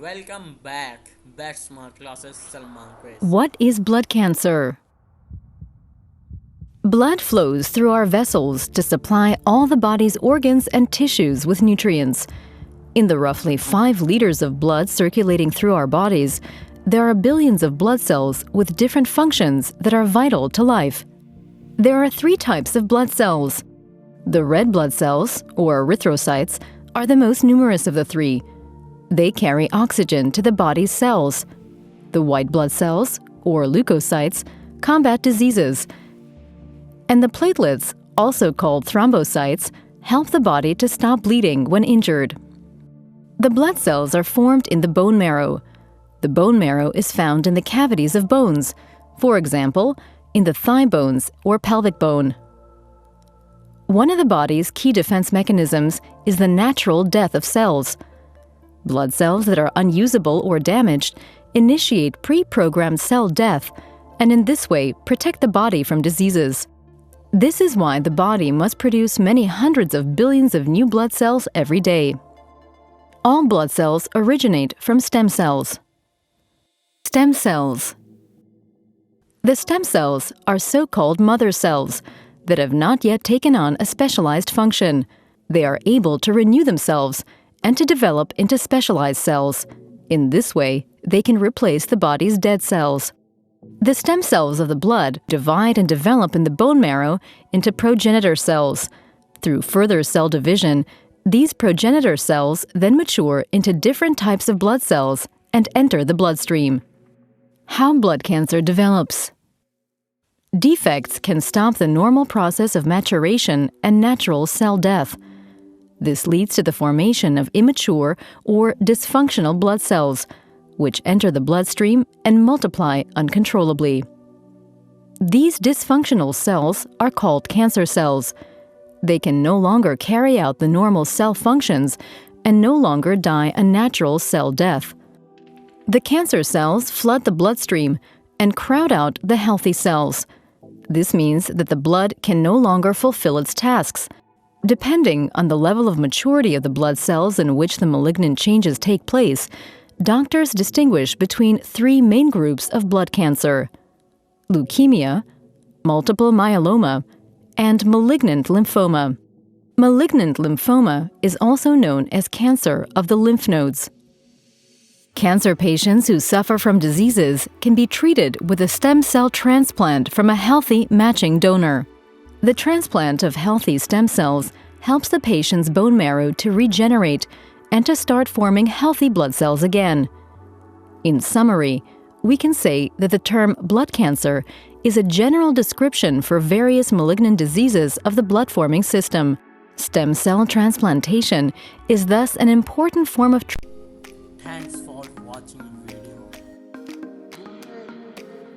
Welcome back. That's Smart Classes Salman Quiz. What is blood cancer? Blood flows through our vessels to supply all the body's organs and tissues with nutrients. In the roughly 5 liters of blood circulating through our bodies, there are billions of blood cells with different functions that are vital to life. There are 3 types of blood cells. The red blood cells, or erythrocytes, are the most numerous of the 3. They carry oxygen to the body's cells. The white blood cells, or leukocytes, combat diseases. And the platelets, also called thrombocytes, help the body to stop bleeding when injured. The blood cells are formed in the bone marrow. The bone marrow is found in the cavities of bones, for example, in the thigh bones or pelvic bone. One of the body's key defense mechanisms is the natural death of cells. Blood cells that are unusable or damaged initiate pre-programmed cell death and in this way protect the body from diseases. This is why the body must produce many hundreds of billions of new blood cells every day. All blood cells originate from stem cells. Stem cells. The stem cells are so-called mother cells that have not yet taken on a specialized function. They are able to renew themselves and to develop into specialized cells. In this way, they can replace the body's dead cells. The stem cells of the blood divide and develop in the bone marrow into progenitor cells. Through further cell division, these progenitor cells then mature into different types of blood cells and enter the bloodstream. How blood cancer develops. Defects can stop the normal process of maturation and natural cell death. This leads to the formation of immature or dysfunctional blood cells, which enter the bloodstream and multiply uncontrollably. These dysfunctional cells are called cancer cells. They can no longer carry out the normal cell functions and no longer die a natural cell death. The cancer cells flood the bloodstream and crowd out the healthy cells. This means that the blood can no longer fulfill its tasks. Depending on the level of maturity of the blood cells in which the malignant changes take place, doctors distinguish between 3 main groups of blood cancer: leukemia, multiple myeloma, and malignant lymphoma. Malignant lymphoma is also known as cancer of the lymph nodes. Cancer patients who suffer from diseases can be treated with a stem cell transplant from a healthy matching donor. The transplant of healthy stem cells helps the patient's bone marrow to regenerate and to start forming healthy blood cells again. In summary, we can say that the term blood cancer is a general description for various malignant diseases of the blood-forming system. Stem cell transplantation is thus an important form of Thanks for watching.